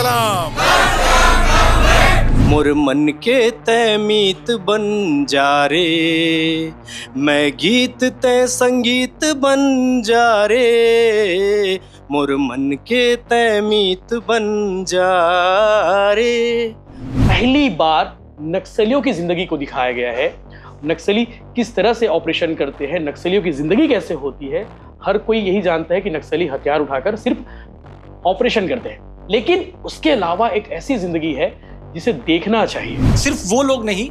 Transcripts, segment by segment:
सलाम। मोर मन के तय मीत बन जा रे, मैं गीत तय संगीत बन जा रे, मोर मन के तय मीत बन जा रे। पहली बार नक्सलियों की जिंदगी को दिखाया गया है। नक्सली किस तरह से ऑपरेशन करते हैं, नक्सलियों की जिंदगी कैसे होती है। हर कोई यही जानता है कि नक्सली हथियार उठाकर सिर्फ ऑपरेशन करते हैं, लेकिन उसके अलावा एक ऐसी जिंदगी है जिसे देखना चाहिए। सिर्फ वो लोग नहीं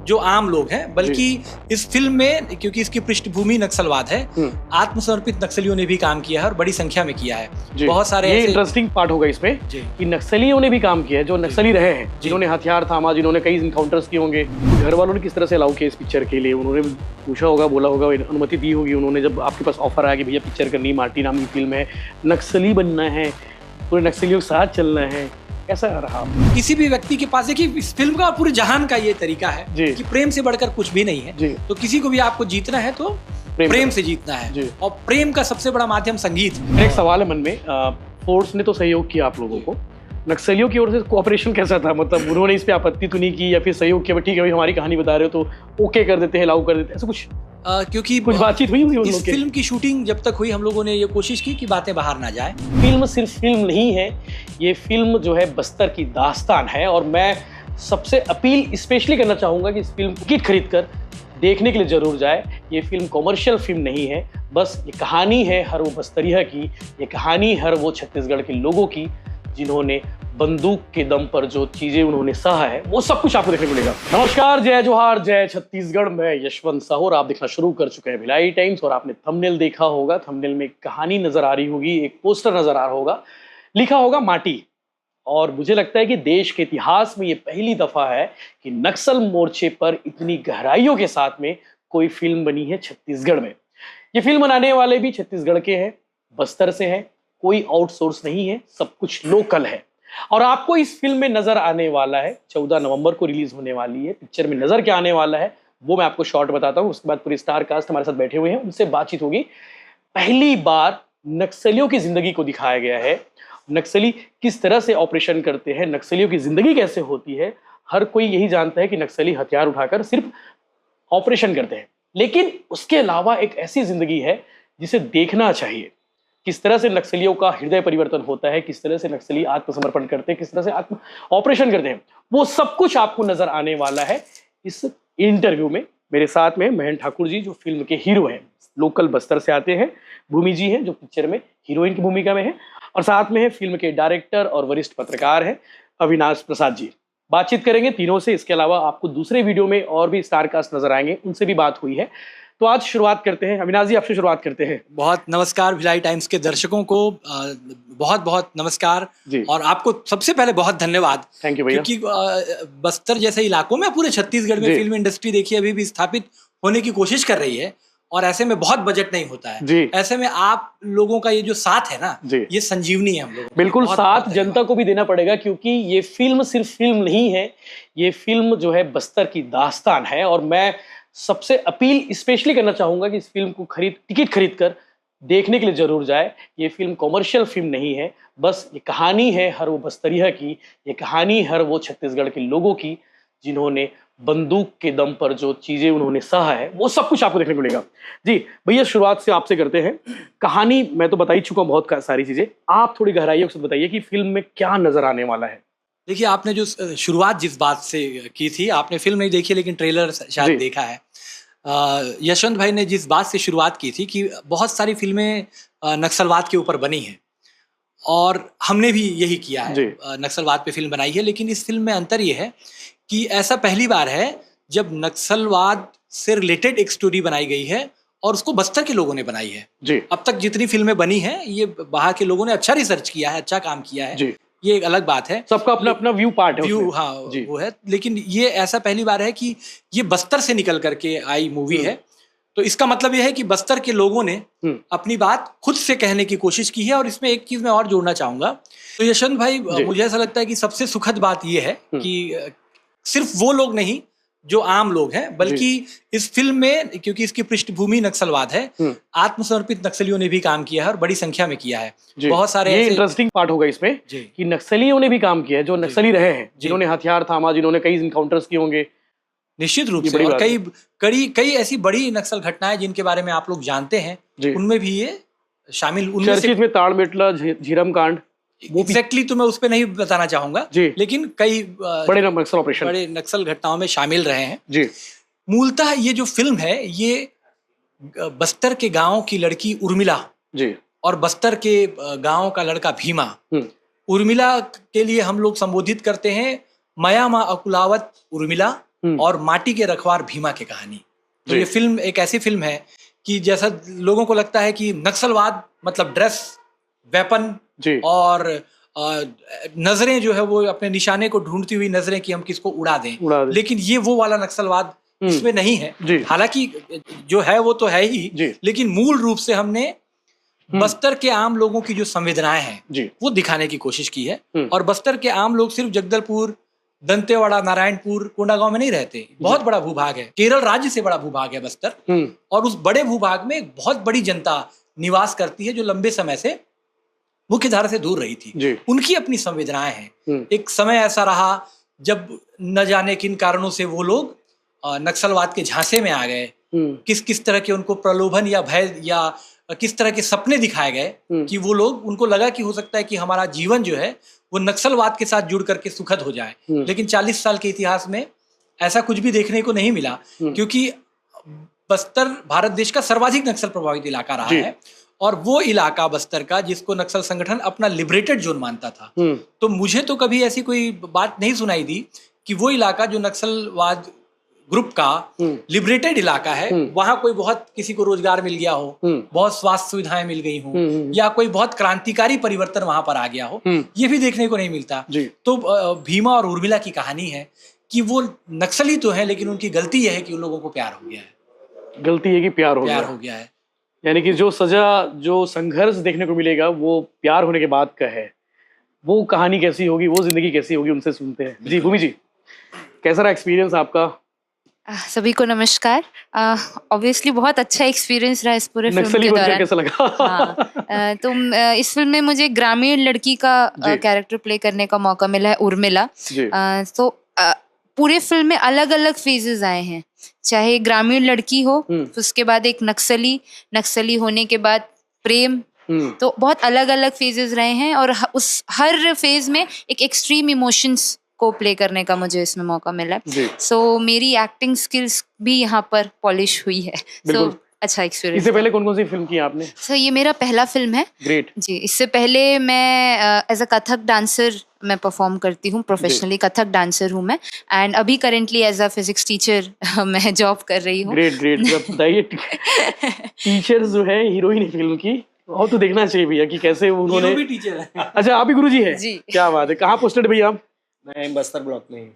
जो आम लोग हैं, बल्कि इस फिल्म में, क्योंकि इसकी पृष्ठभूमि नक्सलवाद है, आत्मसमर्पित नक्सलियों ने भी काम किया है और बड़ी संख्या में किया है। बहुत सारे ये इंटरेस्टिंग पार्ट होगा इसमें कि नक्सलियों ने भी काम किया है, जो नक्सली रहे हैं, जिन्होंने हथियार थामा, जिन्होंने कई इनकाउंटर्स किए होंगे। घर वालों ने किस तरह से अलाउ किया इस पिक्चर के लिए, उन्होंने पूछा होगा, बोला होगा, अनुमति दी होगी उन्होंने। जब आपके पास ऑफर आया कि भैया पिक्चर करनी, मार्टी नाम की फिल्म है, नक्सली बनना है, पूरे नक्सलियों के साथ चलना है, कैसा रहा? किसी भी व्यक्ति के पास, देखिए इस फिल्म का पूरे जहान का ये तरीका है कि प्रेम से बढ़कर कुछ भी नहीं है। तो किसी को भी आपको जीतना है तो प्रेम से जीतना है, और प्रेम का सबसे बड़ा माध्यम संगीत। एक सवाल है मन में, फोर्स ने तो सहयोग किया आप लोगों को, नक्सलियों की ओर से कोऑपरेशन कैसा था? मतलब उन्होंने इस पे आपत्ति तो नहीं की, या फिर सहयोग किया, ठीक है भाई हमारी कहानी बता रहे हो तो ओके कर देते हैं, अलाउ कर देते हैं, ऐसा कुछ? क्योंकि कुछ बातचीत हुई इस फिल्म की शूटिंग जब तक हुई, हम लोगों ने ये कोशिश की कि बातें बाहर ना जाए। फिल्म सिर्फ फिल्म नहीं है, ये फिल्म जो है बस्तर की दास्तान है। और मैं सबसे अपील स्पेशली करना चाहूँगा कि इस फिल्म को टिकट खरीद कर देखने के लिए जरूर जाए। ये फिल्म कॉमर्शियल फिल्म नहीं है, बस ये कहानी है हर वो बस्तरिया की, ये कहानी हर वो छत्तीसगढ़ के लोगों की जिन्होंने बंदूक के दम पर जो चीजें उन्होंने सहा है, वो सब कुछ आपको देखने को मिलेगा। नमस्कार, जय जोहार, जय छत्तीसगढ़। मैं यशवंत साहू और आप देखना शुरू कर चुके हैं भिलाई टाइम्स। और आपने थंबनेल देखा होगा, थंबनेल में एक कहानी नजर आ रही होगी, एक पोस्टर नजर आ रहा होगा, लिखा होगा माटी। और मुझे लगता है कि देश के इतिहास में ये पहली दफा है कि नक्सल मोर्चे पर इतनी गहराइयों के साथ में कोई फिल्म बनी है छत्तीसगढ़ में। ये फिल्म बनाने वाले भी छत्तीसगढ़ के हैं, बस्तर से हैं, कोई आउटसोर्स नहीं है, सब कुछ लोकल है। और आपको इस फिल्म में नजर आने वाला है, 14 नवंबर को रिलीज होने वाली है। पिक्चर में नजर क्या आने वाला है वो मैं आपको शॉर्ट बताता हूँ, उसके बाद पूरी स्टार कास्ट हमारे साथ बैठे हुए हैं, उनसे बातचीत होगी। पहली बार नक्सलियों की जिंदगी को दिखाया गया है। नक्सली किस तरह से ऑपरेशन करते हैं, नक्सलियों की जिंदगी कैसे होती है। हर कोई यही जानता है कि नक्सली हथियार उठाकर सिर्फ ऑपरेशन करते हैं, लेकिन उसके अलावा एक ऐसी जिंदगी है जिसे देखना चाहिए। किस तरह से नक्सलियों का हृदय परिवर्तन होता है, किस तरह से नक्सली आत्मसमर्पण करते हैं, किस तरह से आत्म ऑपरेशन करते हैं, वो सब कुछ आपको नजर आने वाला है इस इंटरव्यू में। मेरे साथ में महेंद्र ठाकुर जी, जो फिल्म के हीरो हैं, लोकल बस्तर से आते हैं। भूमि जी हैं, जो पिक्चर में हीरोइन की भूमिका में है। और साथ में है फिल्म के डायरेक्टर और वरिष्ठ पत्रकार हैं अविनाश प्रसाद जी। बातचीत करेंगे तीनों से। इसके अलावा आपको दूसरे वीडियो में और भी स्टार कास्ट नजर आएंगे, उनसे भी बात हुई है। तो आज शुरुआत करते हैं, अविनाश जी आपसे शुरुआत करते हैं। बहुत नमस्कार भिलाई टाइम्स के दर्शकों को, बहुत बहुत नमस्कार जी। और आपको सबसे पहले बहुत धन्यवाद, थैंक यू भैया। क्योंकि बस्तर जैसे इलाकों में, पूरे छत्तीसगढ़ में फिल्म इंडस्ट्री देखिए अभी भी स्थापित होने की कोशिश कर रही है, और ऐसे में बहुत बजट नहीं होता है। ऐसे में आप लोगों का ये जो साथ है ना, ये संजीवनी है हम लोगों। बिल्कुल, साथ जनता को भी देना पड़ेगा, क्योंकि ये फिल्म सिर्फ फिल्म नहीं है, ये फिल्म जो है बस्तर की दास्तान है। और मैं सबसे अपील स्पेशली करना चाहूंगा कि इस फिल्म को टिकट खरीद कर देखने के लिए जरूर जाए। ये फिल्म कॉमर्शियल फिल्म नहीं है, बस ये कहानी है हर वो बस्तरिया की, ये कहानी हर वो छत्तीसगढ़ के लोगों की जिन्होंने बंदूक के दम पर जो चीजें उन्होंने सहा है, वो सब कुछ आपको देखने को मिलेगा। जी भैया, शुरुआत से आपसे करते हैं। कहानी मैं तो बता ही चुका हूँ बहुत सारी चीजें, आप थोड़ी गहराइयों से बताइए कि फिल्म में क्या नजर आने वाला है। देखिए, आपने जो शुरुआत जिस बात से की थी, आपने फिल्म नहीं देखी लेकिन ट्रेलर शायद देखा है। यशवंत भाई ने जिस बात से शुरुआत की थी कि बहुत सारी फिल्में नक्सलवाद के ऊपर बनी हैं, और हमने भी यही किया है, नक्सलवाद पे फिल्म बनाई है। लेकिन इस फिल्म में अंतर ये है कि ऐसा पहली बार है जब नक्सलवाद से रिलेटेड एक स्टोरी बनाई गई है, और उसको बस्तर के लोगों ने बनाई है। अब तक जितनी फिल्में बनी हैं, ये बाहर के लोगों ने अच्छा रिसर्च किया है, अच्छा काम किया है, ये एक अलग बात है। सबका अपना अपना व्यू पार्ट है, व्यू, हाँ वो है। लेकिन ये ऐसा पहली बार है कि ये बस्तर से निकल करके आई मूवी है। तो इसका मतलब ये है कि बस्तर के लोगों ने अपनी बात खुद से कहने की कोशिश की है। और इसमें एक चीज मैं और जोड़ना चाहूंगा। तो यशवंत भाई, मुझे ऐसा लगता है कि सबसे सुखद बात ये है कि सिर्फ वो लोग नहीं जो आम लोग हैं, बल्कि इस फिल्म में क्योंकि इसकी पृष्ठभूमि नक्सलवाद है, आत्मसमर्पित नक्सलियों ने भी काम किया है और बड़ी संख्या में किया है। बहुत सारे ये इंटरेस्टिंग पार्ट होगा इसमें कि नक्सलियों ने भी काम किया है, जो नक्सली रहे हैं, जिन्होंने हथियार थामा, जिन्होंने कई इनकाउंटर्स किए होंगे। निश्चित रूप से, और कई ऐसी बड़ी नक्सल घटनाएं जिनके बारे में आप लोग जानते हैं, उनमें भी ये शामिल। चर्चित में ताड़मेटला, झीरम कांड, एग्जैक्टली तो मैं उस पर नहीं बताना चाहूंगा, लेकिन कई बड़े नक्सल ऑपरेशन, बड़े नक्सल घटनाओं में शामिल रहे हैं जी। मूलतः ये जो फिल्म है ये बस्तर के गांव की लड़की उर्मिला जी और बस्तर के गांव का लड़का भीमा, उर्मिला के लिए हम लोग संबोधित करते हैं मया माँ अकुलावत उर्मिला और माटी के रखवार भीमा की कहानी। तो ये फिल्म एक ऐसी फिल्म है कि जैसा लोगों को लगता है कि नक्सलवाद मतलब ड्रेस, वेपन और नजरें जो है वो अपने निशाने को ढूंढती हुई नजरें कि हम किसको उड़ा दें, लेकिन ये वो वाला नक्सलवाद इसमें नहीं है। हालांकि जो है वो तो है ही, लेकिन मूल रूप से हमने बस्तर के आम लोगों की जो संवेदनाएं हैं वो दिखाने की कोशिश की है। और बस्तर के आम लोग सिर्फ जगदलपुर, दंतेवाड़ा, नारायणपुर, कोंडागांव में नहीं रहते। बहुत बड़ा भूभाग है, केरल राज्य से बड़ा भूभाग है बस्तर, और उस बड़े भूभाग में एक बहुत बड़ी जनता निवास करती है जो लंबे समय से मुख्य धारा से दूर रही थी। उनकी अपनी संवेदनाएं हैं। एक समय ऐसा रहा जब न जाने किन कारणों से वो लोग नक्सलवाद के झांसे में आ गए, किस किस तरह के उनको प्रलोभन या भय या किस तरह के सपने दिखाए गए कि वो लोग, उनको लगा कि हो सकता है कि हमारा जीवन जो है वो नक्सलवाद के साथ जुड़ करके सुखद हो जाए। लेकिन 40 साल के इतिहास में ऐसा कुछ भी देखने को नहीं मिला, क्योंकि बस्तर भारत देश का सर्वाधिक नक्सल प्रभावित इलाका रहा है, और वो इलाका बस्तर का जिसको नक्सल संगठन अपना लिबरेटेड जोन मानता था। तो मुझे तो कभी ऐसी कोई बात नहीं सुनाई दी कि वो इलाका जो नक्सलवाद ग्रुप का लिबरेटेड इलाका है, वहां कोई बहुत किसी को रोजगार मिल गया हो, बहुत स्वास्थ्य सुविधाएं मिल गई हो, या कोई बहुत क्रांतिकारी परिवर्तन वहां पर आ गया हो, ये भी देखने को नहीं मिलता। तो भीमा और उर्मिला की कहानी है कि वो नक्सली तो है, लेकिन उनकी गलती यह है कि उन लोगों को प्यार हो गया है। गलती है कि प्यार हो गया है। यानी कि जो सजा, जो संघर्ष देखने को मिलेगा वो प्यार होने के बाद का है। वो कहानी कैसी होगी, वो जिंदगी कैसी होगी, उनसे सुनते हैं। जी भूमि जी, कैसा रहा एक्सपीरियंस आपका? सभी को नमस्कार। ऑब्वियसली बहुत अच्छा एक्सपीरियंस रहा इस पूरे फिल्म के दौरान। कैसा लगा? हाँ, तो इस फिल्म में मुझे ग्रामीण लड़की का कैरेक्टर प्ले करने का मौका मिला है, उर्मिला। तो पूरे फिल्म में अलग अलग फेजेस आए हैं, चाहे ग्रामीण लड़की हो, उसके बाद एक नक्सली होने के बाद प्रेम, तो बहुत अलग अलग फेजेस रहे हैं, और उस हर फेज में एक एक्सट्रीम इमोशंस को प्ले करने का मुझे इसमें मौका मिला है। सो मेरी एक्टिंग स्किल्स भी यहाँ पर पॉलिश हुई है। सो अच्छा एक्सपीरियंस। इससे पहले कौन कौन सी फिल्म की आपने? सर ये मेरा पहला फिल्म है। ग्रेट जी। इससे पहले मैं एज अ कथक डांसर मैं परफॉर्म करती हूँ, प्रोफेशनली कथक डांसर हूँ मैं, एंड अभी currently as a physics teacher मैं जॉब कर रही हूँ। ग्रेट बताइए टीचर जो है हीरोइन फिल्म की, और तो देखना चाहिए भैया कि कैसे उन्होंने भी टीचर है। अच्छा, आप भी गुरुजी हैं? जी। क्या बात है। कहाँ पोस्टेड भैया आप? मैं बस्तर ब्लॉक में।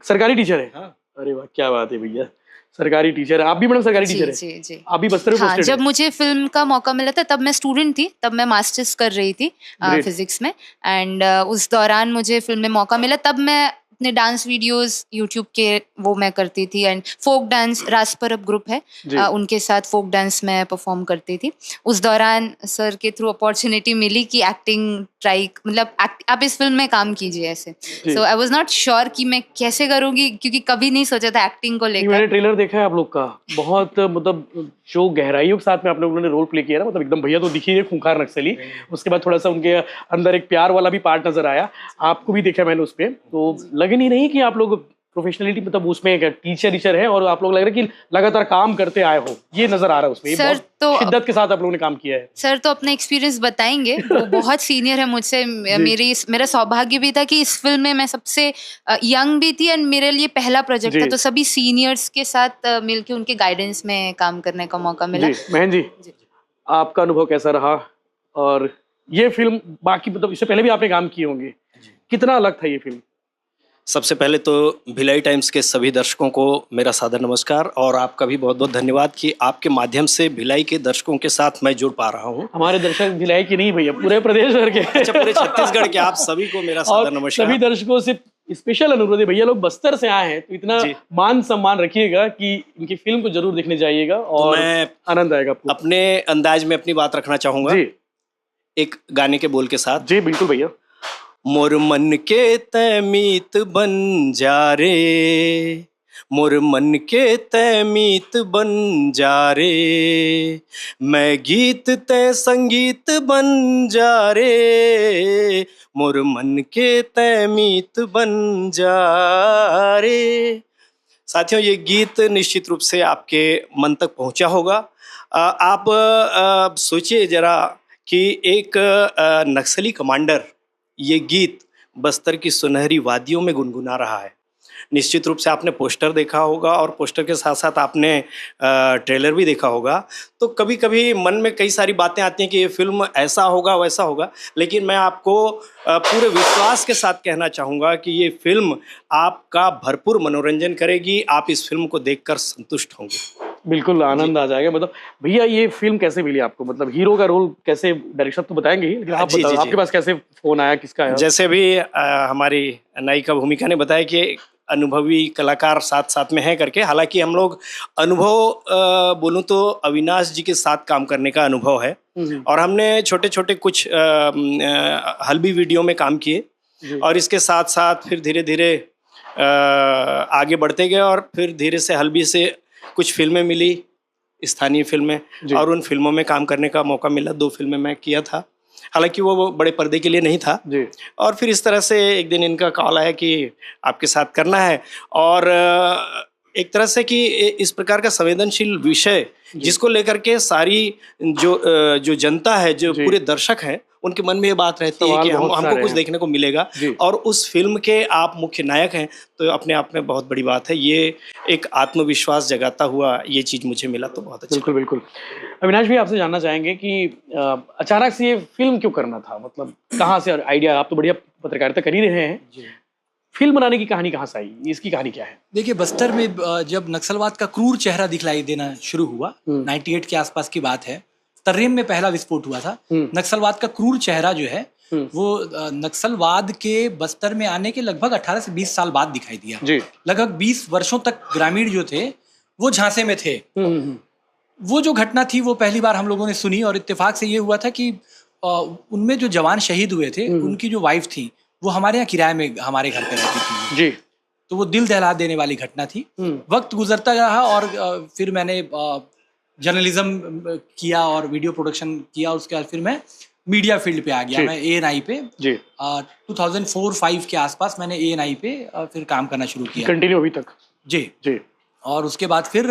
सरकारी टीचर है? हाँ। अरे वाह, क्या बात है भैया, सरकारी टीचर है। आप भी मैडम सरकारी टीचर है? जी। आप भी बस्तर में हाँ, पोस्टेड जब मुझे फिल्म का मौका मिला था तब मैं स्टूडेंट थी, तब मैं मास्टर्स कर रही थी फिजिक्स में, एंड उस दौरान मुझे फिल्म में मौका मिला। तब मैं अपने डांस वीडियोस यूट्यूब के वो मैं करती थी, एंड फोक डांस, राजपरब ग्रुप है, उनके साथ फोक डांस में परफॉर्म करती थी। उस दौरान सर के थ्रू अपॉर्चुनिटी मिली कि एक्टिंग ट्राई, मतलब आप इस फिल्म में काम कीजिए ऐसे। सो आई वाज नॉट श्योर कि मैं कैसे करूंगी, क्योंकि कभी नहीं सोचा था एक्टिंग को लेकर। मैंने ट्रेलर देखा है आप लोग का, बहुत मतलब जो गहराइयों के साथ में आप लोगों ने रोल प्ले किया ना, मतलब एकदम भैया तो दिखी है खूंखार नक्सली, उसके बाद थोड़ा सा उनके अंदर एक प्यार वाला भी पार्ट नजर आया। आपको भी देखा मैंने उस पे, तो लगे नहीं कि आप लोग प्रोफेशनलिटी मतलब उसमें टीचर है, और आप लोग लग रहा है कि लगातार काम करते आए हो, ये नजर आ रहा है उसमें। सर तो शिद्दत के साथ आप लोगों ने काम किया है। सर तो अपना एक्सपीरियंस बताएंगे, वो बहुत सीनियर है मुझसे। मेरा सौभाग्य भी था कि इस फिल्म में मैं सबसे यंग भी थी, एंड मेरे लिए पहला प्रोजेक्ट था, तो सभी सीनियर्स के साथ मिलके उनके गाइडेंस में काम करने का मौका मिला। महन जी, आपका अनुभव कैसा रहा? और ये फिल्म बाकी मतलब इससे पहले भी आपने काम किए होंगे, कितना अलग था ये फिल्म? सबसे पहले तो भिलाई टाइम्स के सभी दर्शकों को मेरा सादर नमस्कार, और आपका भी बहुत बहुत धन्यवाद कि आपके माध्यम से भिलाई के दर्शकों के साथ मैं जुड़ पा रहा हूँ। हमारे दर्शक भिलाई के नहीं भैया, पूरे प्रदेश भर के। अच्छा, पूरे छत्तीसगढ़ के आप सभी को मेरा सादर नमस्कार। सभी दर्शकों से स्पेशल अनुरोध है, भैया लोग बस्तर से आए हैं तो इतना जी। मान सम्मान रखिएगा कि इनकी फिल्म को जरूर देखने जाइएगा और मैं आनंद आएगा आपको। अपने अंदाज में अपनी बात रखना चाहूंगा जी एक गाने के बोल के साथ। जी बिल्कुल भैया। मोर मन के तैमीत बन जा रे, मोर मन के तैमीत बन जा रे, मैं गीत तै संगीत बन जा रे, मोर मन के तैमीत बन जा रे। साथियों, ये गीत निश्चित रूप से आपके मन तक पहुंचा होगा। आप सोचिए जरा कि एक नक्सली कमांडर ये गीत बस्तर की सुनहरी वादियों में गुनगुना रहा है। निश्चित रूप से आपने पोस्टर देखा होगा और पोस्टर के साथ साथ आपने ट्रेलर भी देखा होगा। तो कभी कभी मन में कई सारी बातें आती हैं कि ये फिल्म ऐसा होगा वैसा होगा, लेकिन मैं आपको पूरे विश्वास के साथ कहना चाहूँगा कि ये फिल्म आपका भरपूर मनोरंजन करेगी। आप इस फिल्म को देखकर संतुष्ट होंगे। बिल्कुल आनंद आ जाएगा। मतलब भैया ये फिल्म कैसे मिली आपको, मतलब हीरो का रोल कैसे, डायरेक्शन तो बताएंगे ही, लेकिन आप जी, बताओ जी, आपके जी। पास कैसे फोन आया, किसका आया? जैसे अभी हमारी नायिका भूमिका ने बताया कि अनुभवी कलाकार साथ साथ में हैं करके। हालांकि हम लोग अनुभव बोलूं तो अविनाश जी के साथ काम करने का अनुभव है और हमने छोटे छोटे कुछ हल्बी वीडियो में काम किए और इसके साथ साथ फिर धीरे धीरे आगे बढ़ते गए और फिर धीरे से हल्बी से कुछ फिल्में मिली, स्थानीय फिल्में, और उन फिल्मों में काम करने का मौका मिला। 2 फिल्में मैं किया था, हालांकि वो बड़े पर्दे के लिए नहीं था जी। और फिर इस तरह से एक दिन इनका कॉल आया कि आपके साथ करना है। और एक तरह से कि इस प्रकार का संवेदनशील विषय जिसको लेकर के सारी जो जनता है, जो पूरे दर्शक हैं, उनके मन में ये बात रहती है कि हमको कुछ देखने को मिलेगा और उस फिल्म के आप मुख्य नायक हैं, तो अपने आप में बहुत बड़ी बात है। ये एक आत्मविश्वास जगाता हुआ ये चीज़ मुझे मिला, तो बहुत अच्छा। बिल्कुल बिल्कुल। अविनाश भी आपसे जानना चाहेंगे कि अचानक से ये फिल्म क्यों करना था, मतलब कहाँ से आइडिया? आप तो बढ़िया पत्रकारिता कर ही रहे हैं, फिल्म बनाने की कहानी कहाँ से आई, इसकी कहानी क्या है? देखिए, बस्तर में जब नक्सलवाद का क्रूर चेहरा दिखलाई देना शुरू हुआ, 98 के आसपास की बात है, तर्रेम में पहला विस्फोट हुआ था। नक्सलवाद का क्रूर चेहरा जो है वो नक्सलवाद के बस्तर में आने के लगभग 18 से 20 साल बाद दिखाई दिया। लगभग 20 वर्षों तक ग्रामीण जो थे वो झांसे में थे। वो जो घटना थी वो पहली बार हम लोगों ने सुनी और इत्तेफाक से ये हुआ था कि उनमें जो जवान शहीद हुए थे उनकी जो वाइफ थी वो हमारे यहाँ किराए में हमारे घर पे रहती थी जी। तो वो दिल दहला देने वाली घटना थी। वक्त गुजरता रहा और फिर मैंने जर्नलिज्म किया और वीडियो प्रोडक्शन किया। उसके बाद फिर मैं मीडिया फील्ड पे आ गया। मैं ANI पे 2004-05 के आसपास मैंने ANI पे फिर काम करना शुरू किया, कंटिन्यू अभी तक जी। और उसके बाद फिर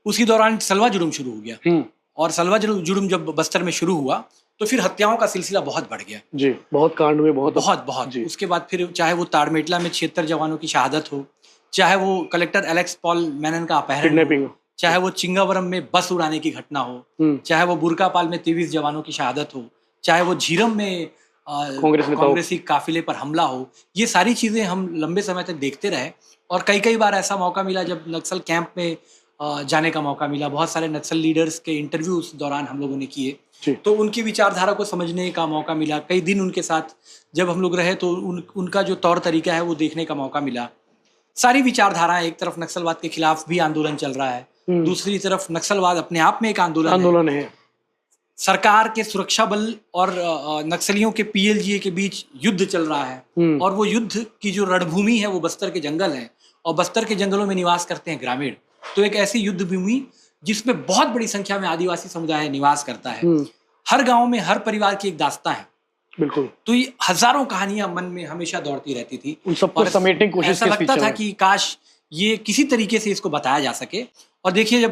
उसी दौरान सलवा जुर्म शुरू हो गया और सलवा जुर्म जब बस्तर में शुरू हुआ तो फिर हत्याओं का सिलसिला बहुत बढ़ गया जी। बहुत कांड हुए, बहुत। उसके बाद फिर चाहे वो ताड़मेटला में 76 जवानों की शहादत हो, चाहे वो कलेक्टर एलेक्स पॉल मैनन का अपहरण हो, चाहे वो चिंगावरम में बस उड़ाने की घटना हो, चाहे वो बुरकापाल में 23 जवानों की शहादत हो, चाहे वो झीरम में कांग्रेसी काफिले पर हमला हो, ये सारी चीजें हम लंबे समय तक देखते रहे। और कई बार ऐसा मौका मिला जब नक्सल कैंप में जाने का मौका मिला। बहुत सारे नक्सल लीडर्स के इंटरव्यू उस दौरान हम लोगों ने किए, तो उनकी विचारधारा को समझने का मौका मिला। कई दिन उनके साथ जब हम लोग रहे तो उनका जो तौर तरीका है वो देखने का मौका मिला। सारी विचारधाराएं, एक तरफ नक्सलवाद के खिलाफ भी आंदोलन चल रहा है, दूसरी तरफ नक्सलवाद अपने आप में एक आंदोलन है। सरकार के सुरक्षा बल और नक्सलियों के PLGA के बीच युद्ध चल रहा है और वो युद्ध की जो रणभूमि है वो बस्तर के जंगल है और बस्तर के जंगलों में निवास करते हैं ग्रामीण। तो एक ऐसी युद्ध भूमि जिसमें बहुत बड़ी संख्या में आदिवासी समुदाय निवास करता है। हर गांव में हर परिवार की एक दास्तां है। बिल्कुल। तो ये हजारों कहानियां मन में हमेशा दौड़ती रहती थी। उन सबको समेटने की कोशिश ऐसा लगता था कि काश ये किसी तरीके से इसको बताया जा सके। और देखिए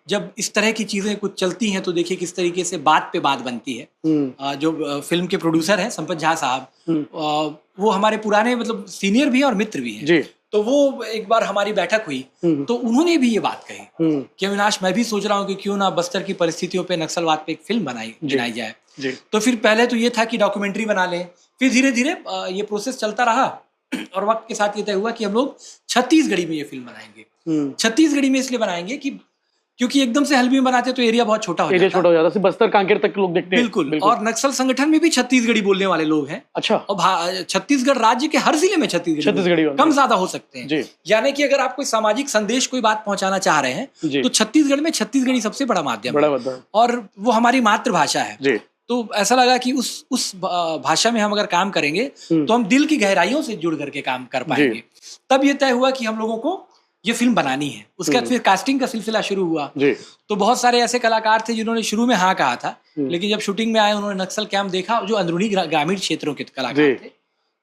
जब इस तरह की चीजें कुछ चलती हैं तो देखिए किस तरीके से बात पे बात बनती है। जो फिल्म के प्रोड्यूसर हैं संपत झा साहब, वो हमारे पुराने मतलब सीनियर भी हैं और मित्र भी हैं। तो वो एक बार हमारी बैठक हुई तो उन्होंने भी ये बात कही कि अविनाश, मैं भी सोच रहा हूँ कि क्यों ना बस्तर की परिस्थितियों पे नक्सलवाद पे एक फिल्म बनाई जाए। तो फिर पहले तो ये था कि डॉक्यूमेंट्री बना लें, फिर धीरे धीरे ये प्रोसेस चलता रहा और वक्त के साथ ये तय हुआ कि हम लोग छत्तीसगढ़ी में ये फिल्म बनाएंगे। छत्तीसगढ़ी में इसलिए बनाएंगे कि क्योंकि एकदम से हल्द्वानी बनाते तो एरिया बहुत छोटा हो एरिया जाता। छोटा हो जाता है, सिर्फ बस्तर कांकेर तक लोग देखते हैं। बिल्कुल। और नक्सल संगठन में भी छत्तीसगढ़ी बोलने वाले लोग हैं। अच्छा। और छत्तीसगढ़ राज्य के हर जिले में छत्तीसगढ़ी कम ज्यादा हो सकते हैं। यानी कि अगर आप कोई सामाजिक संदेश, कोई बात पहुंचाना चाह रहे हैं तो छत्तीसगढ़ में छत्तीसगढ़ी सबसे बड़ा माध्यम है और वो हमारी मातृभाषा है। तो ऐसा लगा कि उस भाषा में हम अगर काम करेंगे तो हम दिल की गहराइयों से जुड़ करके काम कर पाएंगे। तब ये तय हुआ कि हम लोगों को ये फिल्म बनानी है। उसके बाद फिर कास्टिंग का सिलसिला शुरू हुआ। तो बहुत सारे ऐसे कलाकार थे जिन्होंने शुरू में हाँ कहा था, लेकिन जब शूटिंग में आए उन्होंने नक्सल कैंप देखा, जो अंदरूनी ग्रामीण क्षेत्रों के कलाकार थे,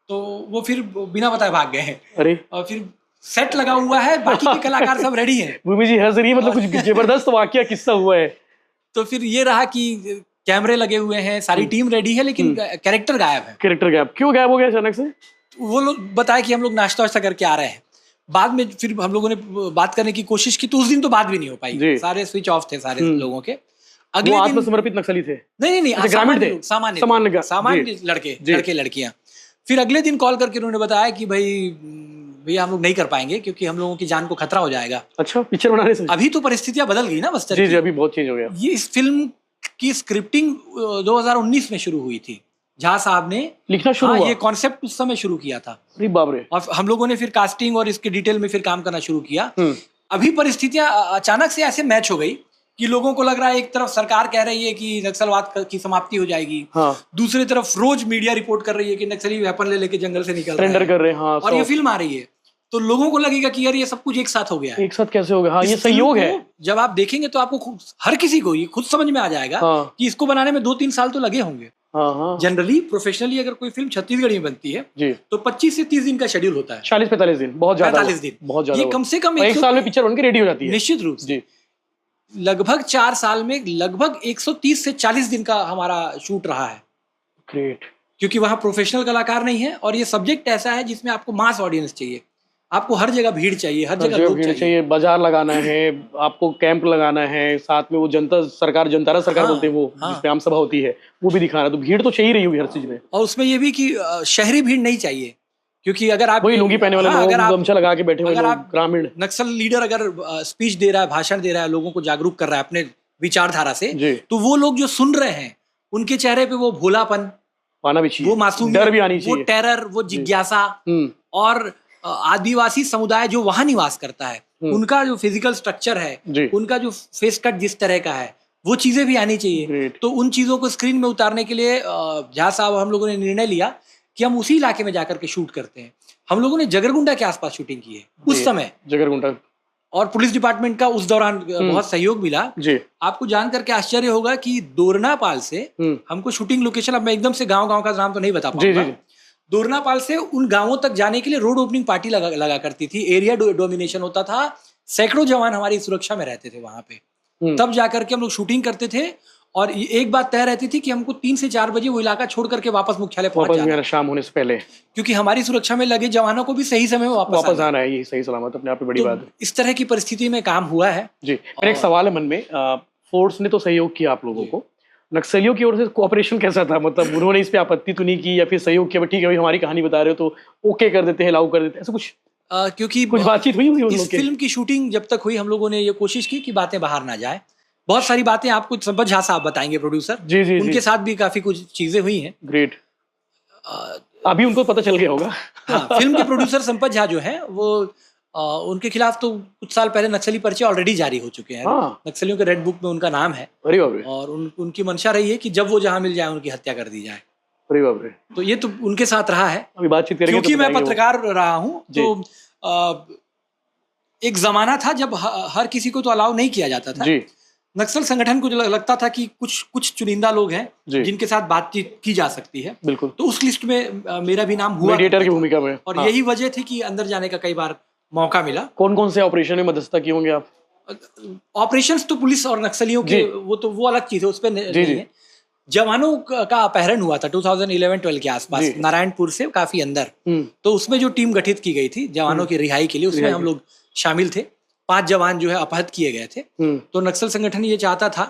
तो वो फिर बिना बताए भाग गए हैं। अरे और फिर सेट लगा हुआ है, बाकी के कलाकार सब रेडी हैं। भूमि जी हंस रही है, मतलब कुछ जबरदस्त वाकया किस्सा हुआ है। तो फिर ये रहा कि कैमरे लगे हुए हैं, सारी टीम रेडी है, लेकिन कैरेक्टर गायब है। कैरेक्टर गायब क्यों गायब हो गया अचानक से? वो लोग बताए कि हम लोग नाश्ता वाश्ता करके आ रहे हैं। बाद में फिर हम लोगों ने बात करने की कोशिश की तो उस दिन तो बात भी नहीं हो पाई, सारे स्विच ऑफ थे सारे लोगों के। अगले दिन आत्मसमर्पित नक्सली थे? नहीं, ग्रामीण थे, सामान्य लड़के लड़कियां। फिर अगले दिन कॉल करके उन्होंने बताया कि भैया हम लोग नहीं कर पाएंगे क्योंकि हम लोगों की जान को खतरा हो जाएगा। अच्छा, पिक्चर बनाने से? अभी तो परिस्थितियां बदल गई ना बस्तर की। अभी बहुत चेंज हो गया। ये इस फिल्म की स्क्रिप्टिंग 2019 में शुरू हुई थी। झा साहब ने लिखना शुरू हुआ? ये कॉन्सेप्ट उस समय शुरू किया था। अरे बाप रे। और हम लोगों ने फिर कास्टिंग और इसके डिटेल में फिर काम करना शुरू किया। अभी परिस्थितियां अचानक से ऐसे मैच हो गई कि लोगों को लग रहा है एक तरफ सरकार कह रही है कि नक्सलवाद की समाप्ति हो जाएगी, दूसरी तरफ रोज मीडिया रिपोर्ट कर रही है कि नक्सली वेपन ले लेके जंगल से निकल रहे हैं और ये फिल्म आ रही है। तो लोगों को लगेगा कि यार ये सब कुछ एक साथ हो गया है। एक साथ कैसे हो गया? हाँ, ये संयोग है। जब आप देखेंगे तो आपको हर किसी को ये खुद समझ में आ जाएगा कि इसको बनाने में 2-3 साल तो लगे होंगे। जनरली प्रोफेशनली अगर कोई फिल्म छत्तीसगढ़ में बनती है तो 25 से 30 दिन का शेड्यूल होता है। 40-45 दिन, बहुत ज्यादा। 45 दिन, बहुत ज्यादा। ये कम से कम एक साल में पिक्चर बनके रेडी हो जाती है। निश्चित रूप से लगभग 4 साल में लगभग 130 से 40 दिन का हमारा शूट रहा है। ग्रेट। क्योंकि वहाँ प्रोफेशनल कलाकार नहीं है और ये सब्जेक्ट ऐसा है जिसमें आपको मास ऑडियंस चाहिए, आपको हर जगह भीड़ चाहिए, हर जगह लोग चाहिए। बाजार लगाना है, आपको कैंप लगाना है, साथ में वो जनता सरकार बोलते हैं वो, जिसमें आम सभा होती है, वो भी दिखाना। तो भीड़ तो चाहिए रही होगी हर चीज में। और उसमें ये भी कि शहरी भीड़ नहीं चाहिए, क्योंकि अगर आप वही लुंगी पहने वाले लोग, गमछा लगा के बैठे हुए लोग, ग्रामीण नक्सल लीडर अगर स्पीच दे रहा है, भाषण दे रहा है, लोगों को जागरूक कर रहा है अपने विचारधारा से, तो वो लोग जो सुन रहे हैं उनके चेहरे पे वो भोलापन आना भी चाहिए, वो मासूमियत, डर भी आनी चाहिए, वो टेरर, वो जिज्ञासा। और आदिवासी समुदाय जो वहां निवास करता है उनका जो फिजिकल स्ट्रक्चर है, उनका जो फेस कट जिस तरह का है, वो चीजें भी आनी चाहिए। तो उन चीजों को स्क्रीन में उतारने के लिए झा साहब हम लोगों ने निर्णय लिया कि हम उसी इलाके में जाकर के शूट करते हैं। हम लोगों ने जगरगुंडा के आसपास शूटिंग की है उस समय, जगरगुंडा, और पुलिस डिपार्टमेंट का उस दौरान बहुत सहयोग मिला। आपको जान करके आश्चर्य होगा कि दोरनापाल से हमको शूटिंग लोकेशन, अब मैं एकदम से गांव का नाम तो नहीं बता पाऊंगा, दोरनापाल से उन गांवों तक जाने के लिए रोड ओपनिंग पार्टी लगा करती थी। एरिया डोमिनेशन होता था, सैकड़ों जवान हमारी सुरक्षा में रहते थे वहां पे। तब जाकर के हम लोग शूटिंग करते थे और एक बात तय रहती थी कि हमको 3 से 4 बजे वो इलाका छोड़ करके वापस मुख्यालय पहुंच जाना, शाम होने से पहले, क्योंकि हमारी सुरक्षा में लगे जवानों को भी सही समय में वापस आना है। ये सही सलामत अपने आप में बड़ी बात है। इस तरह की परिस्थिति में काम हुआ है। जी, मेरा एक सवाल है मन में, फोर्स ने तो सहयोग किया आप लोगों को, नक्सलियों की ओर से कोऑपरेशन कैसा था? मतलब उन्होंने इस पे आपत्ति तो नहीं की या फिर सहयोग किया, ठीक है भाई हमारी कहानी बता रहे हो तो ओके कर देते हैं, लागू कर देते हैं, ऐसा कुछ? क्योंकि कुछ बातचीत हुई इस फिल्म की शूटिंग जब तक हुई हम लोगों ने ये कोशिश की कि बातें बाहर ना जाए। बहुत सारी बातें आपको संपत झा साहब बताएंगे, प्रोड्यूसर। जी, उनके साथ भी काफी कुछ चीजें हुई हैं। ग्रेट। अभी उनको पता चल गया होगा। हाँ, फिल्म के प्रोड्यूसर संपत झा जो है वो उनके खिलाफ तो कुछ साल पहले नक्सली पर्चे ऑलरेडी जारी हो चुके हैं। नक्सलियों के रेड बुक में उनका नाम है। अरे बाप रे। और उनकी मंशा रही है कि जब वो जहां मिल जाए उनकी हत्या कर दी जाए। अरे बाप रे। तो ये तो उनके साथ रहा है। अभी बातचीत करेंगे। क्योंकि मैं पत्रकार रहा हूँ तो एक जमाना था जब हर किसी को तो अलाउ नहीं किया जाता था। नक्सल संगठन को लगता था कि कुछ चुनिंदा लोग हैं जिनके साथ बातचीत की जा सकती है। बिल्कुल। तो उस लिस्ट में मेरा भी नाम हुआ, मीडिएटर की भूमिका में। और यही वजह थी कि अंदर जाने का कई बार मौका मिला। कौन कौन से ऑपरेशन में मदद किए होंगे आप? ऑपरेशंस तो पुलिस और नक्सलियों के वो अलग चीज है, उस पर नहीं है। जवानों का अपहरण हुआ था 2011-12 के आसपास, नारायणपुर से काफी अंदर। तो उसमें जो टीम गठित की गई थी जवानों की रिहाई के लिए, उसमें हम लोग शामिल थे। 5 जवान जो है अपहत किए गए थे। तो नक्सल संगठन ये चाहता था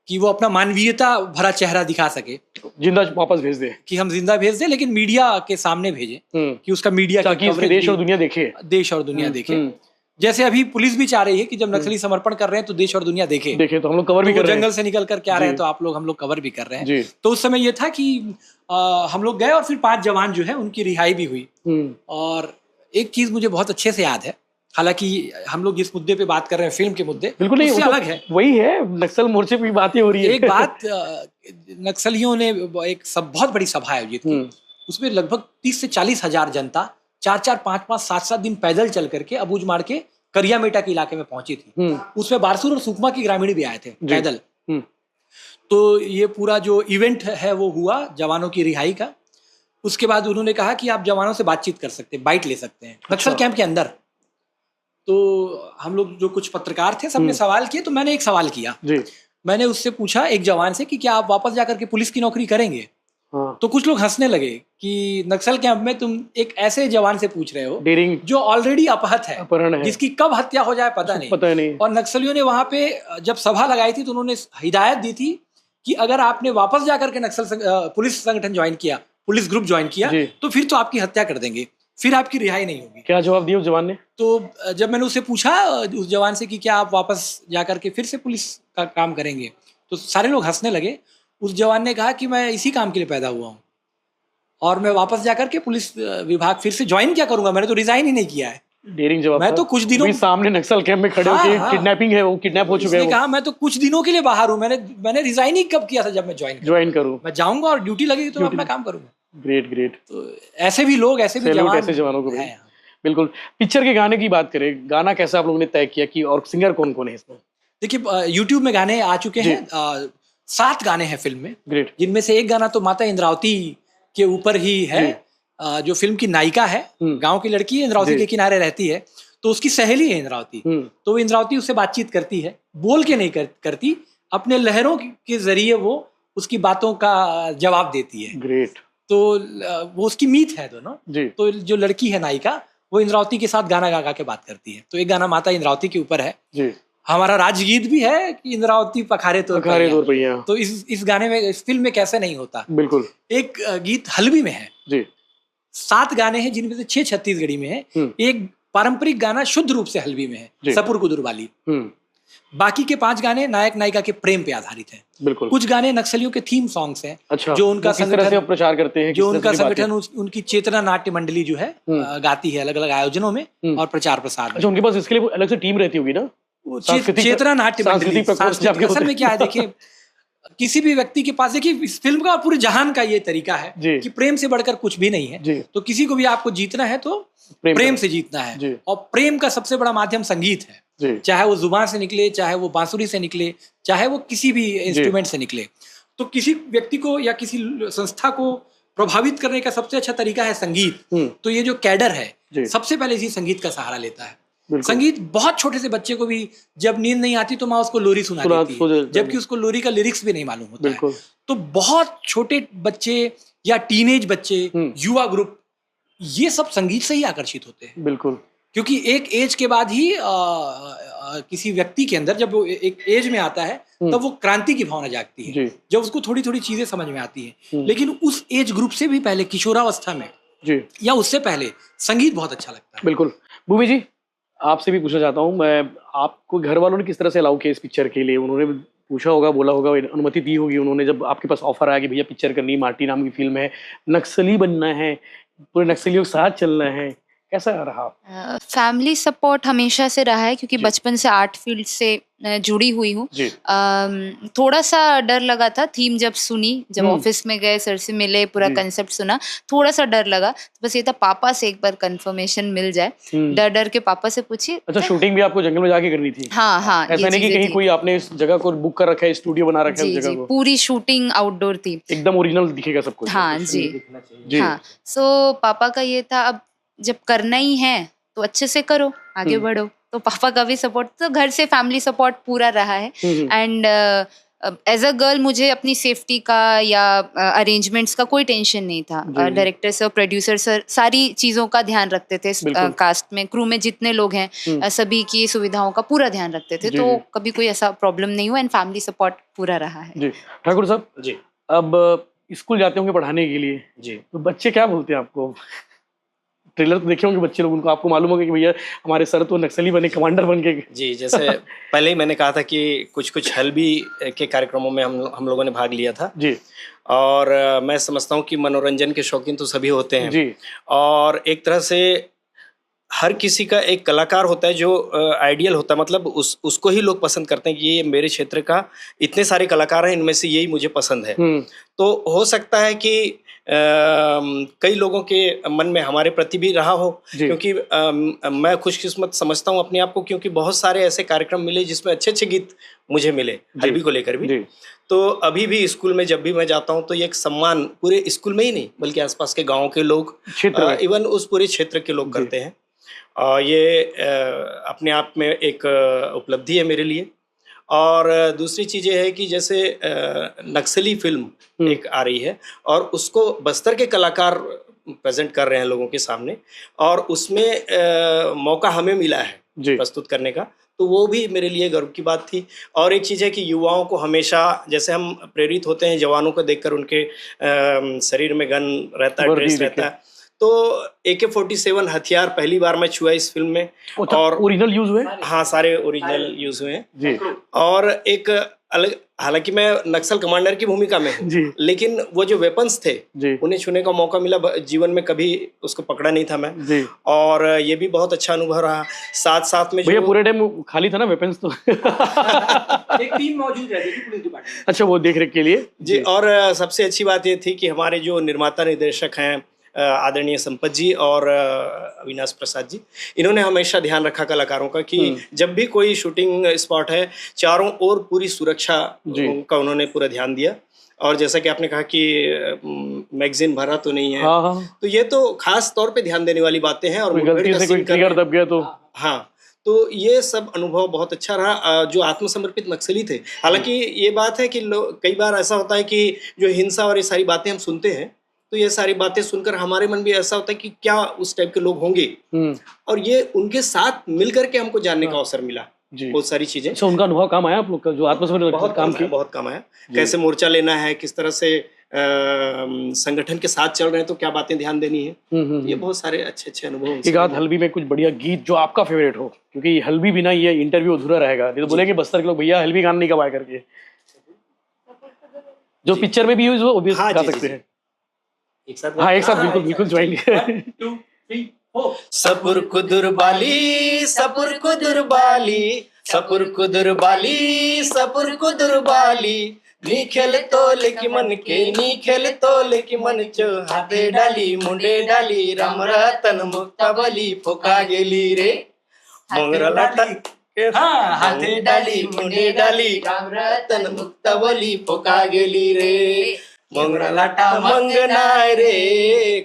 कि वो अपना मानवीयता भरा चेहरा दिखा सके, जिंदा वापस भेज दे, कि हम जिंदा भेज दे, लेकिन मीडिया के सामने भेजे, कि उसका मीडिया ताकि देश और दुनिया देखे। देश और दुनिया देखे। जैसे अभी पुलिस भी चाह रही है कि जब नक्सली समर्पण कर रहे हैं तो देश और दुनिया देखे तो हम लोग कवर भी कर रहे हैं, जंगल से निकल कर क्या रहे हैं तो हम लोग कवर भी कर रहे हैं। तो उस समय ये था कि हम लोग गए और फिर 5 जवान जो है उनकी रिहाई भी हुई। और एक चीज मुझे बहुत अच्छे से याद है, हालांकि हम लोग जिस मुद्दे पे बात कर रहे हैं फिल्म के मुद्दे बिल्कुल नहीं, उससे अलग है, वही है नक्सल मोर्चे पे बातें हो रही है। एक बात, नक्सलियों ने एक बहुत बड़ी सभा आयोजित की, उसमें लगभग 30 से 40 हजार जनता 4-4, 5-5, 7-7 दिन पैदल चल करके अबूझमाड़ के करियामेटा के इलाके में पहुंची थी। उसमें बारसूर और सुकमा के ग्रामीण भी आए थे पैदल। तो ये पूरा जो इवेंट है वो हुआ जवानों की रिहाई का। उसके बाद उन्होंने कहा कि आप जवानों से बातचीत कर सकते हैं, बाइट ले सकते हैं नक्सल कैंप के अंदर। तो हम लोग जो कुछ पत्रकार थे सबने सवाल किए, तो मैंने एक सवाल किया जी। मैंने उससे पूछा एक जवान से कि क्या आप वापस जाकर के पुलिस की नौकरी करेंगे? तो कुछ लोग हंसने लगे कि नक्सल कैंप में तुम एक ऐसे जवान से पूछ रहे हो जो ऑलरेडी अपहत है, जिसकी कब हत्या हो जाए पता नहीं। और नक्सलियों ने वहां पे जब सभा लगाई थी तो उन्होंने हिदायत दी थी कि अगर आपने वापस जाकर के पुलिस संगठन ज्वाइन किया, पुलिस ग्रुप ज्वाइन किया, तो फिर तो आपकी हत्या कर देंगे, फिर आपकी रिहाई नहीं होगी। क्या जवाब दिया उस जवान ने? तो जब मैंने उससे पूछा उस जवान से कि क्या आप वापस जाकर के फिर से पुलिस का काम करेंगे, तो सारे लोग हंसने लगे। उस जवान ने कहा कि मैं इसी काम के लिए पैदा हुआ हूँ और मैं वापस जाकर के पुलिस विभाग फिर से ज्वाइन क्या करूंगा, मैंने तो रिजाइन ही नहीं किया है। डेयरिंग जवाब। मैं तो कुछ दिनों सामने नक्सल कैंप में खड़े होकर किडनैपिंग है, वो किडनैप हो चुके हैं। कहा मैं तो कुछ दिनों के लिए बाहर हूँ, मैंने रिजाइन ही कब किया था, जब मैं ज्वाइन करूँ, मैं जाऊंगा और ड्यूटी लगेगी तो अपना काम करूंगा। ग्रेट। तो ऐसे भी लोग, ऐसे भी जवानों को बिल्कुल। पिक्चर के गाने की बात करें, गाना कैसा आप लोगों ने तय किया कि और सिंगर कौन कौन है इसमें? देखिए यूट्यूब में गाने आ चुके हैं, 7 गाने हैं फिल्म में। ग्रेट। जिनमें से एक गाना तो माता इंद्रावती के ऊपर ही है। जो फिल्म की नायिका है, गांव की लड़की है, इंद्रावती के किनारे रहती है, तो उसकी सहेली है इंद्रावती। तो वो इंद्रावती उससे बातचीत करती है, बोल के नहीं करती, अपने लहरों के जरिए वो उसकी बातों का जवाब देती है। ग्रेट। तो वो उसकी मीत है दोनों। तो जो लड़की है नायिका, वो इंद्रावती के साथ गाना गा के बात करती है। तो एक गाना माता इंद्रावती के ऊपर है। हमारा राजगीत भी है कि इंद्रावती पखारे तोर पहिया। तो इस गाने में, इस फिल्म में कैसे नहीं होता। बिल्कुल। एक गीत हल्बी में है जी। 7 गाने हैं जिनमें से 6 छत्तीसगढ़ी में है, एक पारंपरिक गाना शुद्ध रूप से हल्बी में है, सपुर कुदुर वाली। बाकी के 5 गाने नायक नायिका के प्रेम पे आधारित हैं। बिल्कुल। कुछ गाने नक्सलियों के थीम सॉन्ग्स हैं। अच्छा, जो उनका संगठन प्रचार करते हैं, जो उनका संगठन उनकी चेतना नाट्य मंडली जो है गाती है अलग अलग आयोजनों में और प्रचार प्रसार। अच्छा, उनके पास इसके लिए अलग से टीम रहती होगी ना, चेतना नाट्य मंडली। असल में क्या है, देखिए किसी भी व्यक्ति के पास, देखिए इस फिल्म का पूरे जहान का ये तरीका है कि प्रेम से बढ़कर कुछ भी नहीं है। तो किसी को भी आपको जीतना है तो प्रेम से जीतना है, और प्रेम का सबसे बड़ा माध्यम संगीत है। चाहे वो जुबान से निकले, चाहे वो बांसुरी से निकले, चाहे वो किसी भी इंस्ट्रूमेंट से निकले। तो किसी व्यक्ति को या किसी संस्था को प्रभावित करने का सबसे अच्छा तरीका है संगीत। तो ये जो कैडर है सबसे पहले इसी संगीत का सहारा लेता है। संगीत, बहुत छोटे से बच्चे को भी जब नींद नहीं आती तो माँ उसको लोरी सुना देती है, जबकि उसको लोरी का लिरिक्स भी नहीं मालूम होता है। तो बहुत छोटे बच्चे या टीनेज बच्चे, युवा ग्रुप, ये सब संगीत से ही आकर्षित होते हैं। बिल्कुल। क्योंकि एक एज के बाद ही किसी व्यक्ति के अंदर, जब वो एक एज में आता है तब वो क्रांति की भावना जागती है, जब उसको थोड़ी थोड़ी चीजें समझ में आती है। लेकिन उस एज ग्रुप से भी पहले, किशोरावस्था में या उससे पहले, संगीत बहुत अच्छा लगता है। बिल्कुल। भूमि जी, आपसे भी पूछना चाहता हूँ मैं, आपको घर वालों ने किस तरह से अलाउ किया इस पिक्चर के लिए? उन्होंने पूछा होगा, बोला होगा, अनुमति दी होगी उन्होंने, जब आपके पास ऑफर आया कि भैया पिक्चर करनी, माटी नाम की फिल्म है, नक्सली बनना है, पूरे नक्सलियों के साथ चलना है, कैसा रहा? फैमिली सपोर्ट हमेशा से रहा है, क्योंकि बचपन से आर्ट फील्ड से जुड़ी हुई हूँ। थोड़ा सा डर लगा था थीम जब सुनी, जब ऑफिस में गए, सर से मिले, पूरा कंसेप्ट सुना, थोड़ा सा डर लगा। तो बस ये था पापा से एक बार कंफर्मेशन मिल जाए। डर के पापा से पूछी। अच्छा, शूटिंग भी आपको जंगल में जाके करनी थी? हाँ, ऐसा नहीं कि कहीं कोई आपने इस जगह को बुक कर रखा है, स्टूडियो बना रखा है उस जगह को? पूरी शूटिंग आउटडोर थी, एकदम ओरिजिनल दिखेगा सब कुछ। हाँ जी। हाँ, सो पापा का ये था, अब जब करना ही है तो अच्छे से करो, आगे बढ़ो। तो पापा का भी सपोर्ट, तो घर से फैमिली सपोर्ट पूरा रहा है। एंड एज अ गर्ल मुझे अपनी सेफ्टी का या अरेंजमेंट्स का कोई टेंशन नहीं था। डायरेक्टर सर, प्रोड्यूसर सर सारी चीज़ों का ध्यान रखते थे। कास्ट में, क्रू में जितने लोग हैं, सभी की सुविधाओं का पूरा ध्यान रखते थे। तो कभी कोई ऐसा प्रॉब्लम नहीं हुआ, एंड फैमिली सपोर्ट पूरा रहा है। ठाकुर साहब जी, अब स्कूल जाते होंगे पढ़ाने के लिए जी, तो बच्चे क्या बोलते हैं आपको? ट्रेलर तो देखे होंगे बच्चे लोग, उनको आपको मालूम होगा कि भैया हमारे सर तो नक्सली बने, कमांडर बन के। जी, जैसे पहले ही मैंने कहा था कि कुछ हल्बी के कार्यक्रमों में हम लोगों ने भाग लिया था जी। और मैं समझता हूँ कि मनोरंजन के शौकीन तो सभी होते हैं जी। और एक तरह से हर किसी का एक कलाकार होता है जो आइडियल होता है, मतलब उसको ही लोग पसंद करते हैं कि ये मेरे क्षेत्र का इतने सारे कलाकार हैं, इनमें से यही मुझे पसंद है। तो हो सकता है कि कई लोगों के मन में हमारे प्रति भी रहा हो, क्योंकि मैं खुशकिस्मत समझता हूँ अपने आप को, क्योंकि बहुत सारे ऐसे कार्यक्रम मिले जिसमें अच्छे अच्छे गीत मुझे मिले हल्बी को लेकर भी। तो अभी भी स्कूल में जब भी मैं जाता हूँ तो ये एक सम्मान पूरे स्कूल में ही नहीं बल्कि आसपास के गाँव के लोग, इवन उस पूरे क्षेत्र के लोग करते हैं। ये अपने आप में एक उपलब्धि है मेरे लिए। और दूसरी चीज़ ये है कि जैसे नक्सली फिल्म एक आ रही है और उसको बस्तर के कलाकार प्रेजेंट कर रहे हैं लोगों के सामने, और उसमें मौका हमें मिला है प्रस्तुत करने का, तो वो भी मेरे लिए गर्व की बात थी। और एक चीज़ है कि युवाओं को हमेशा, जैसे हम प्रेरित होते हैं जवानों को देखकर, उनके शरीर में गन रहता है, ड्रेस रहता है, तो AK-47 हथियार पहली बार मैं छुआ इस फिल्म में। और ओरिजिनल यूज हुए? हाँ, सारे ओरिजिनल यूज हुए हैं जी। और एक अलग, हालांकि मैं नक्सल कमांडर की भूमिका में हूँ, लेकिन वो जो वेपन्स थे उन्हें छूने का मौका मिला, जीवन में कभी उसको पकड़ा नहीं था मैं जी। और ये भी बहुत अच्छा अनुभव रहा। साथ साथ में भैया पूरे टाइम खाली था ना वेपन्स तो एक टीम मौजूद रहती थी पुलिस डिपार्टमेंट, अच्छा, वो देख रेख के लिए जी। और सबसे अच्छी बात ये थी कि हमारे जो निर्माता निर्देशक हैं आदरणीय संपत जी और अविनाश प्रसाद जी, इन्होंने हमेशा ध्यान रखा कलाकारों का कि जब भी कोई शूटिंग स्पॉट है चारों ओर पूरी सुरक्षा का उन्होंने पूरा ध्यान दिया। और जैसा कि आपने कहा कि मैगजीन भरा तो नहीं है, तो ये तो खास तौर पे ध्यान देने वाली बातें हैं। और गलती से कोई ट्रिगर दब गया तो हाँ, तो ये सब अनुभव बहुत अच्छा रहा। जो आत्मसमर्पित नक्सली थे, हालांकि ये बात है कि कई बार ऐसा होता है कि जो हिंसा और ये सारी बातें हम सुनते हैं, तो ये सारी बातें सुनकर हमारे मन भी ऐसा होता है कि क्या उस टाइप के लोग होंगे, और ये उनके साथ मिलकर के हमको जानने का अवसर मिला बहुत सारी चीजें। अच्छा, उनका अनुभव काम आया आप लोग का, जो आत्मसमर्पण बहुत काम आया। कैसे मोर्चा लेना है, किस तरह से संगठन के साथ चल रहे हैं तो क्या बातें ध्यान देनी है, ये बहुत सारे अच्छे अनुभव। एक आध हल्बी में कुछ बढ़िया गीत जो आपका फेवरेट हो, क्योंकि हल्बी बिना ये इंटरव्यू अधूरा रहेगा, नहीं तो बोलेंगे बस्तर के लोग भैया हल्बी गाना नहीं कमाया करके। जो पिक्चर में भी यूज हो वो भी गा सकते हैं। हाँ, एक साथ बिल्कुल ज्वाइन। सपुर कुदुरबाली सपुर कुदुरबाली सपुर कुदुरबाली सपुर कुदुरबाली, नी खेल तोले की मन के, नी खेल तोले की मन चो, हाथे डाली मुंडे डाली, राम रतन मुक्ता बली फोका गेली रे, मोंगरा लाटा हाथे डाली मुंडे डाली, राम रतन मुक्ता बली फोका गेली रे, मोंगरा लाटा मंगनाय रे,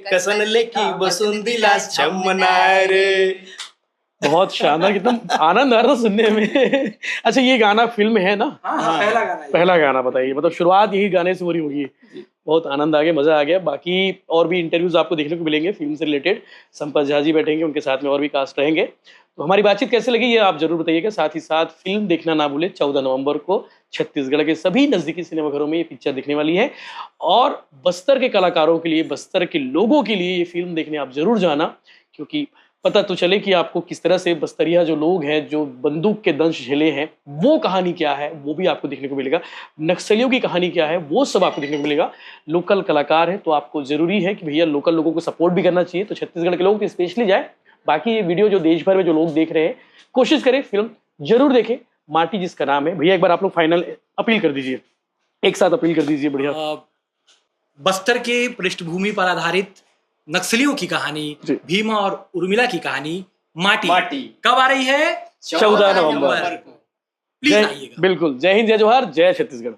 कसन लेकी बसून दिलास छमनाय रे। बहुत शानदार, कितना आनंद आ रहा था सुनने में। अच्छा, ये गाना फिल्म है ना? हाँ, पहला गाना बताइए, मतलब शुरुआत यही गाने से हो रही होगी। बहुत आनंद आ गया, मजा आ गया। बाकी और भी इंटरव्यूज आपको देखने को मिलेंगे फिल्म से रिलेटेड, संपत झा जी बैठेंगे, उनके साथ में और भी कास्ट रहेंगे। तो हमारी बातचीत कैसे लगी ये आप जरूर बताइएगा। साथ ही साथ फिल्म देखना ना भूले, 14 नवंबर को छत्तीसगढ़ के सभी नजदीकी सिनेमाघरों में ये पिक्चर दिखने वाली है, और बस्तर के कलाकारों के लिए, बस्तर के लोगों के लिए ये फिल्म देखने आप जरूर जाना, क्योंकि पता तो चले कि आपको किस तरह से बस्तरिया जो लोग हैं, जो बंदूक के दंश झेले हैं, वो कहानी क्या है वो भी आपको देखने को मिलेगा। नक्सलियों की कहानी क्या है वो सब आपको देखने को मिलेगा। लोकल कलाकार है तो आपको जरूरी है कि भैया लोकल लोगों को सपोर्ट भी करना चाहिए, तो छत्तीसगढ़ के लोग तो स्पेशली जाए। बाकी ये वीडियो जो देश भर में जो लोग देख रहे हैं, कोशिश करें फिल्म जरूर देखें, माटी जिसका नाम है। भैया एक बार आप लोग फाइनल अपील कर दीजिए, एक साथ अपील कर दीजिए। बढ़िया। बस्तर के पृष्ठभूमि पर आधारित नक्सलियों की कहानी, भीमा और उर्मिला की कहानी माटी कब आ रही है? 14 नवंबर। प्लीज आइएगा। बिल्कुल। जय हिंद, जय जोहार, जय छत्तीसगढ़।